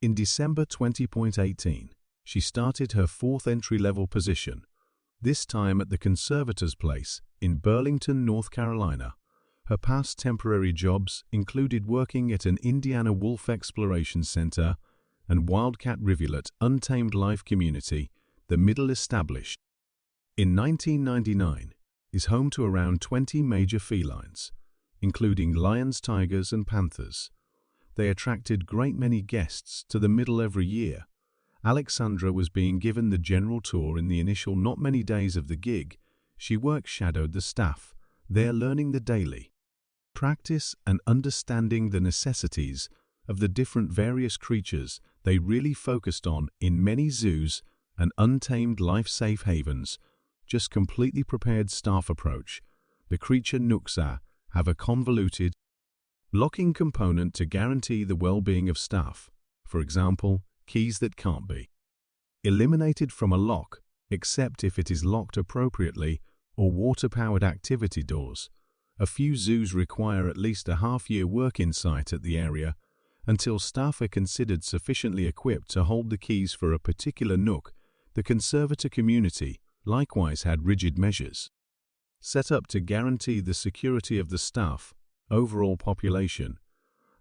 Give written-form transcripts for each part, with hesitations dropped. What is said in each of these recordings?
In December 2018, she started her fourth entry-level position, this time at the conservator's place in Burlington, North Carolina. Her past temporary jobs included working at an Indiana wolf exploration center and wildcat rivulet untamed life community, the Middle Established. In 1999, is home to around 20 major felines, including lions, tigers, and panthers. They attracted great many guests to the Middle every year. Alexandra was being given the general tour in the initial not many days of the gig. She work-shadowed the staff, there learning the daily practice and understanding the necessities of the different various creatures they really focused on in many zoos and untamed life safe havens. Just completely prepared staff approach. The creature nooks have a convoluted locking component to guarantee the well-being of staff. For example, keys that can't be eliminated from a lock, except if it is locked appropriately, or water-powered activity doors. A few zoos require at least a half-year work-in site at the area until staff are considered sufficiently equipped to hold the keys for a particular nook. The conservator community likewise had rigid measures set up to guarantee the security of the staff, overall population,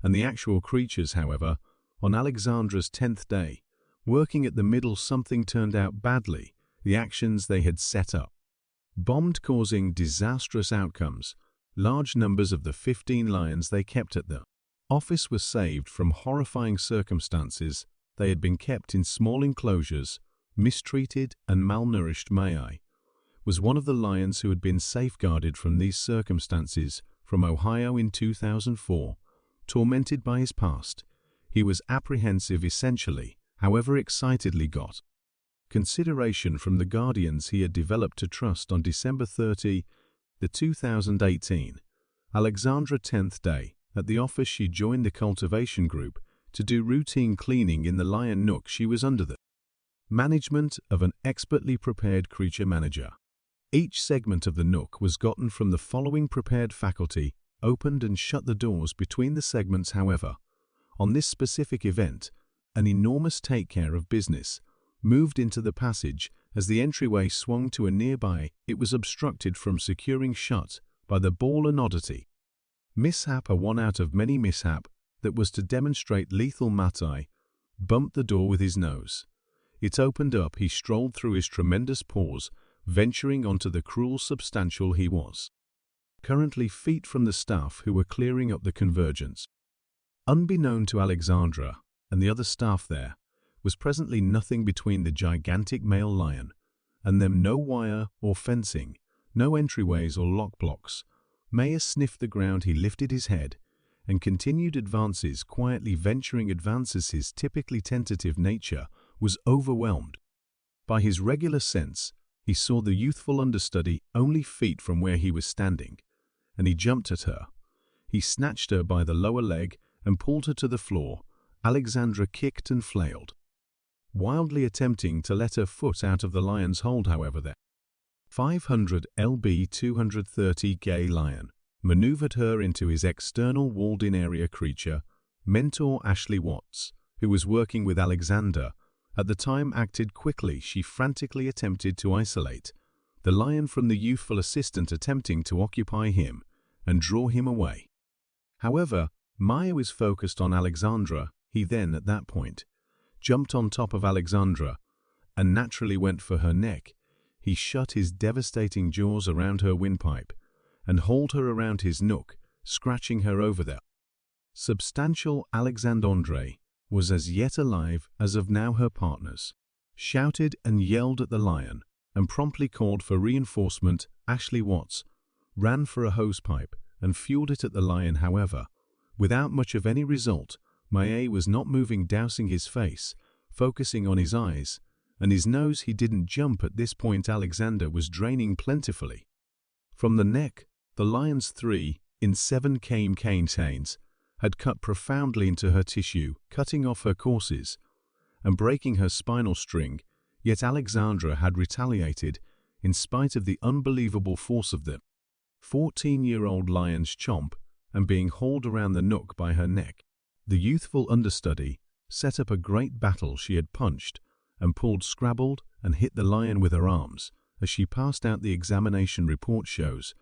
and the actual creatures. However, on Alexandra's 10th day, working at the middle, something turned out badly. The actions they had set up bombed, causing disastrous outcomes. Large numbers of the 15 lions they kept at the office were saved from horrifying circumstances. They had been kept in small enclosures, mistreated and malnourished. May was one of the lions who had been safeguarded from these circumstances from Ohio in 2004. Tormented by his past, he was apprehensive essentially, however excitedly got consideration from the guardians he had developed to trust. On December 30, 2018, Alexandra 10th day, at the office she joined the cultivation group to do routine cleaning in the lion nook. She was under the management of an expertly prepared creature manager. Each segment of the nook was gotten from the following prepared faculty, opened and shut the doors between the segments. However, on this specific event, an enormous take care of business moved into the passage. As the entryway swung to a nearby, it was obstructed from securing shut by the ball and oddity. Mishap, a one out of many mishap that was to demonstrate lethal. Matai bumped the door with his nose. It opened up. He strolled through his tremendous paws, venturing onto the cruel substantial he was currently feet from the staff who were clearing up the convergence. Unbeknown to Alexandra and the other staff, there was presently nothing between the gigantic male lion and them. No wire or fencing, no entryways or lock blocks. Maya sniffed the ground. He lifted his head and continued advances, quietly venturing advances. His typically tentative nature was overwhelmed by his regular sense. He saw the youthful understudy only feet from where he was standing, and he jumped at her. He snatched her by the lower leg and pulled her to the floor. Alexandra kicked and flailed, wildly attempting to let her foot out of the lion's hold. However, the 500 lb 230 gay lion maneuvered her into his external walled-in area. Creature mentor Ashley Watts, who was working with Alexandra at the time, acted quickly. She frantically attempted to isolate the lion from the youthful assistant, attempting to occupy him and draw him away. However, Maya was focused on Alexandra. He then, at that point, jumped on top of Alexandra and naturally went for her neck. He shut his devastating jaws around her windpipe and hauled her around his nook, scratching her over there. Substantial Alexandra was as yet alive as of now. Her partners shouted and yelled at the lion and promptly called for reinforcement. Ashley Watts ran for a hosepipe and fueled it at the lion. However, without much of any result. Maya was not moving, dousing his face, focusing on his eyes and his nose. He didn't jump at this point. Alexandra was draining plentifully from the neck. The lion's 3 in 7 canes had cut profoundly into her tissue, cutting off her courses and breaking her spinal string. Yet Alexandra had retaliated in spite of the unbelievable force of the 14-year-old lion's chomp and being hauled around the nook by her neck. The youthful understudy set up a great battle. She had punched and pulled, scrabbled and hit the lion with her arms. As she passed out, the examination report shows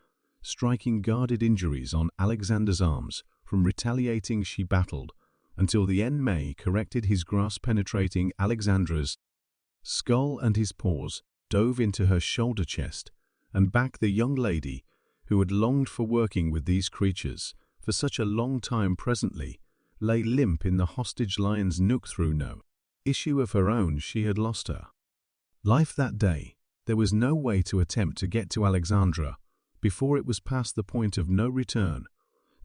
striking guarded injuries on Alexander's arms. From retaliating, she battled until the May corrected his grasp, penetrating Alexandra's skull, and his paws dove into her shoulder, chest, and back. The young lady, who had longed for working with these creatures for such a long time, presently lay limp in the hostage lion's nook. Through no issue of her own, she had lost her life that day. There was no way to attempt to get to Alexandra before it was past the point of no return.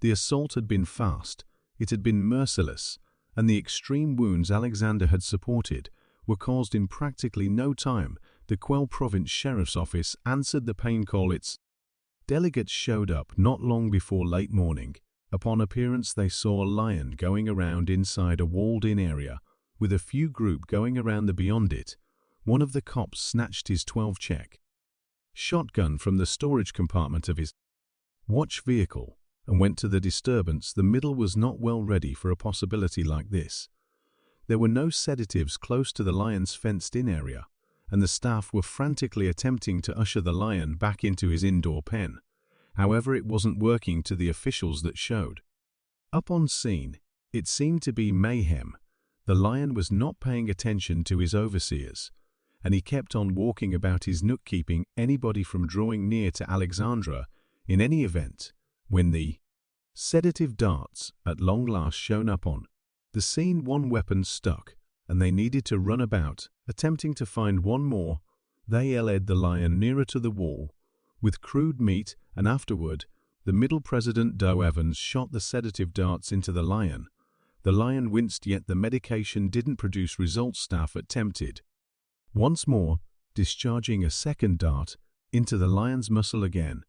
The assault had been fast, it had been merciless, and the extreme wounds Alexander had supported were caused in practically no time. The Quell Province Sheriff's Office answered the pain call. Its delegates showed up not long before late morning. Upon appearance, they saw a lion going around inside a walled-in area, with a few group going around the beyond it. One of the cops snatched his 12-check shotgun from the storage compartment of his watch vehicle and went to the disturbance. The middle was not well ready for a possibility like this. There were no sedatives close to the lion's fenced-in area, and the staff were frantically attempting to usher the lion back into his indoor pen. However, it wasn't working. To the officials that showed up on scene, it seemed to be mayhem. The lion was not paying attention to his overseers, and he kept on walking about his nook, keeping anybody from drawing near to Alexandra. In any event, when the sedative darts at long last shone up on the scene, one weapon stuck, and they needed to run about, attempting to find one more. They led the lion nearer to the wall with crude meat, and afterward, the middle President Doe Evans shot the sedative darts into the lion. The lion winced, yet the medication didn't produce results. Staff attempted once more, discharging a second dart into the lion's muscle. Again,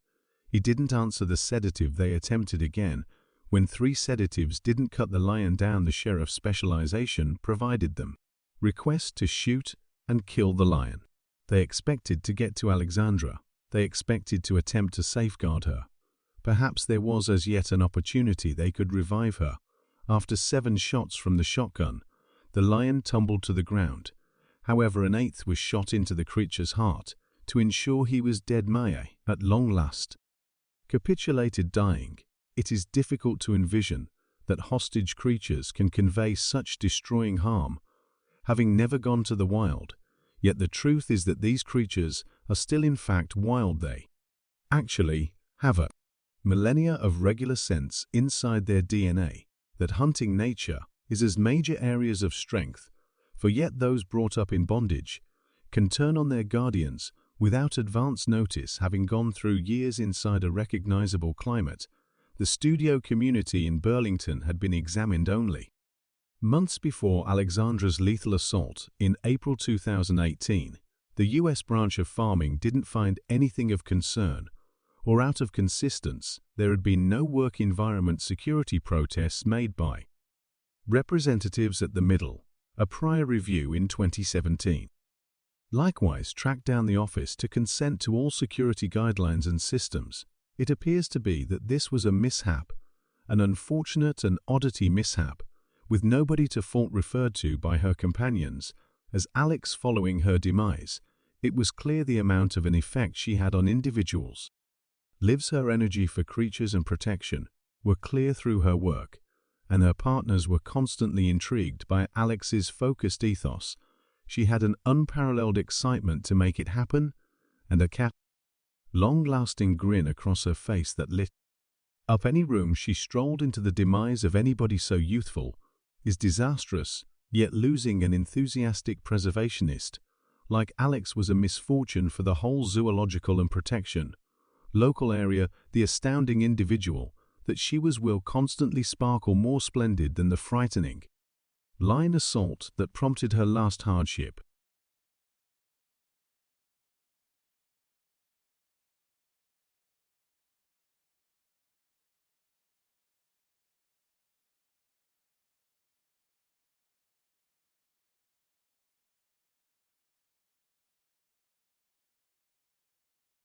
he didn't answer the sedative. They attempted again. When 3 sedatives didn't cut the lion down, the sheriff's specialization provided them request to shoot and kill the lion. They expected to get to Alexandra. They expected to attempt to safeguard her. Perhaps there was as yet an opportunity they could revive her. After 7 shots from the shotgun, the lion tumbled to the ground. However, an 8th was shot into the creature's heart to ensure he was dead. Maya, at long last, capitulated, dying. It is difficult to envision that hostage creatures can convey such destroying harm, having never gone to the wild. Yet the truth is that these creatures are still in fact wild. They actually have a millennia of regular sense inside their DNA that hunting nature is as major areas of strength, for yet those brought up in bondage can turn on their guardians without advance notice, having gone through years inside a recognizable climate. The studio community in Burlington had been examined only months before Alexandra's lethal assault in April 2018. The U.S. branch of farming didn't find anything of concern or out of consistence. There had been no work environment security protests made by representatives at the middle. A prior review in 2017 likewise tracked down the office to consent to all security guidelines and systems. It appears to be that this was a mishap, an unfortunate and oddity mishap, with nobody to fault referred to by her companions as Alex following her demise. It was clear the amount of an effect she had on individuals' lives. Her energy for creatures and protection were clear through her work, and her partners were constantly intrigued by Alex's focused ethos. She had an unparalleled excitement to make it happen, and a long-lasting grin across her face that lit up any room she strolled into. The demise of anybody so youthful is disastrous, yet losing an enthusiastic preservationist like Alex was a misfortune for the whole zoological and protection local area. The astounding individual that she was will constantly sparkle more splendid than the frightening lion assault that prompted her last hardship.